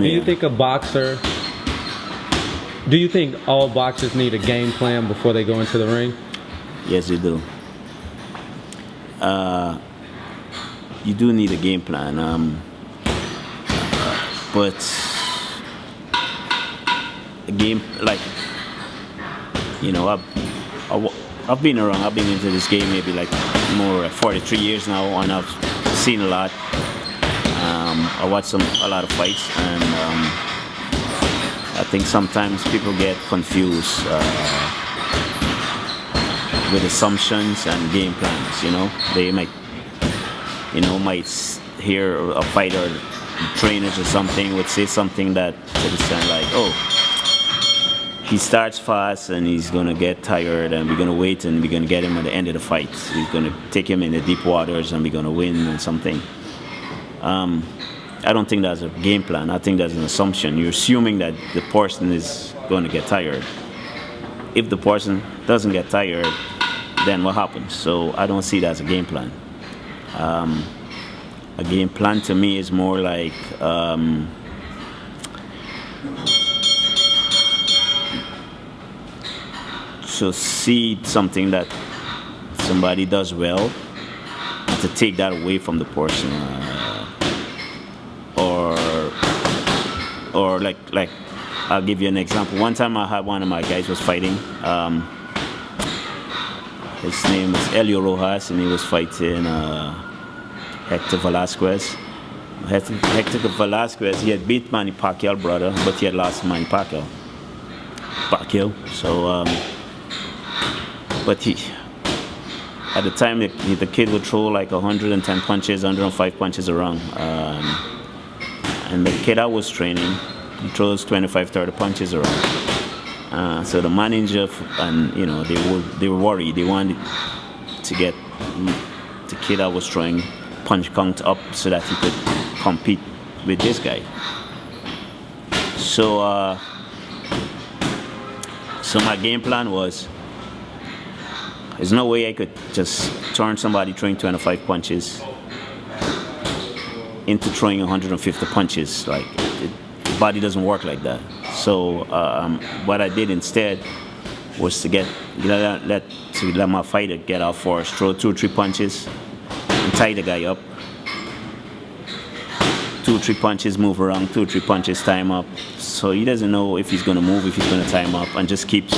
Do you think do you think all boxers need a game plan before they go into the ring? Yes, you do. You do need a game plan, but a game like I've been around. I've been into this game maybe like more 43 years now, and I've seen a lot. I watched a lot of fights, and I think sometimes people get confused with assumptions and game plans. They might hear a fighter, trainers or something would say something that to the sound like, oh, he starts fast and he's gonna get tired, and we're gonna wait and we're gonna get him at the end of the fight. We're gonna take him in the deep waters and we're gonna win or something. I don't think that's a game plan. I think that's an assumption. You're assuming that the person is going to get tired. If the person doesn't get tired, then what happens? So I don't see that as a game plan. A game plan to me is more like to see something that somebody does well and to take that away from the person. Or like I'll give you an example. One time I had one of my guys was fighting. His name is Elio Rojas, and he was fighting Hector Velasquez. Hector Velasquez, he had beat Manny Pacquiao, brother, but he had lost Manny Pacquiao. So, but he, at the time, the kid would throw like 110 punches, 105 punches around. And the kid I was training, he throws 25, 30 punches around. So the manager and they were worried. They wanted to get the kid I was throwing punch count up so that he could compete with this guy. So so my game plan was, there's no way I could just turn somebody throwing 25 punches into throwing 150 punches. Like, the body doesn't work like that. So what I did instead was to let my fighter get out first, throw 2 or 3 punches, and tie the guy up. 2 or 3 punches, move around, 2 or 3 punches, tie him up. So he doesn't know if he's going to move, if he's going to tie him up, and just keeps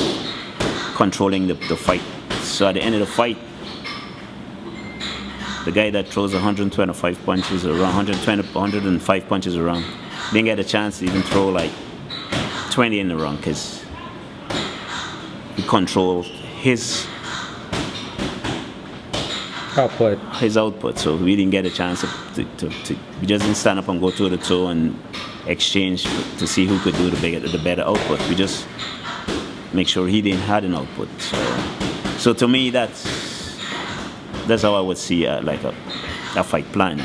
controlling the fight. So at the end of the fight, the guy that throws 125 punches around, 105 punches around, didn't get a chance to even throw like 20 in the round because he controlled his output. So we didn't get a chance to we just didn't stand up and go toe to toe and exchange to see who could do the better output. We just make sure he didn't have an output. So to me, that's how I would see like a fight plan.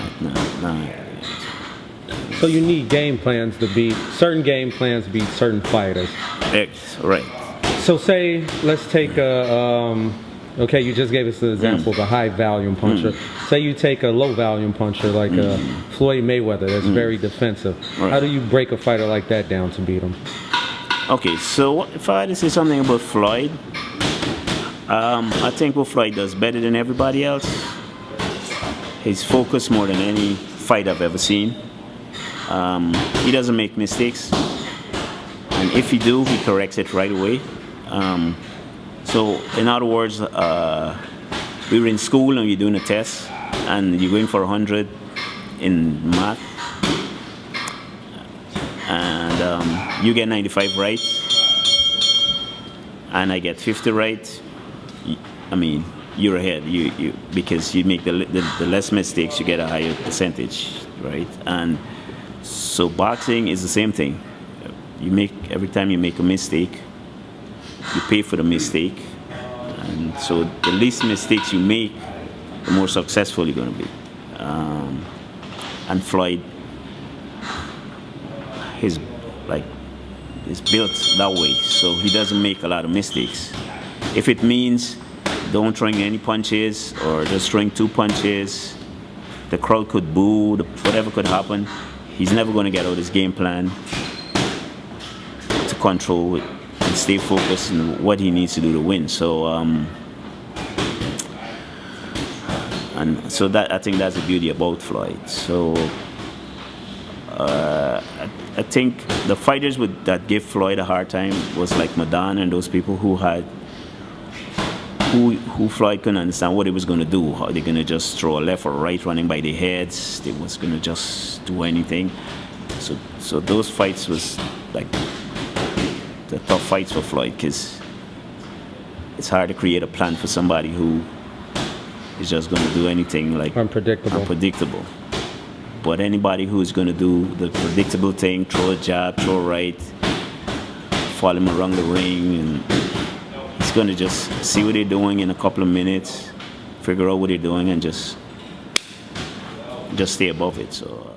So you need game plans to beat certain game plans to beat certain fighters. Right. So let's take okay, you just gave us the example of a high volume puncher. Say you take a low volume puncher like Floyd Mayweather that's very defensive. Right. How do you break a fighter like that down to beat him? Okay, so if I had to say something about Floyd, I think what Floyd does better than everybody else, he's focused more than any fight I've ever seen. He doesn't make mistakes, and if he do, he corrects it right away. So in other words, we were in school and you're doing a test, and you're going for 100 in math, and you get 95 right, and I get 50 right. I mean, you're ahead. You because you make the less mistakes, you get a higher percentage, right? And so boxing is the same thing. Every time you make a mistake, you pay for the mistake, and so the least mistakes you make, the more successful you're going to be. And Floyd, is built that way, so he doesn't make a lot of mistakes. If it means don't throwing any punches, or just throwing 2 punches, the crowd could boo, whatever could happen, he's never going to get out his game plan to control it and stay focused on what he needs to do to win. So, and so that I think that's the beauty about Floyd. So, I think the fighters that gave Floyd a hard time was like Madan and those people who Floyd couldn't understand what he was going to do. How they're going to just throw a left or right running by their heads. They was going to just do anything. So those fights was like the tough fights for Floyd, because it's hard to create a plan for somebody who is just going to do anything like unpredictable. But anybody who is going to do the predictable thing, throw a jab, throw a right, follow him around the ring, and he's going to just see what they're doing in a couple of minutes, figure out what they're doing, and just stay above it. So.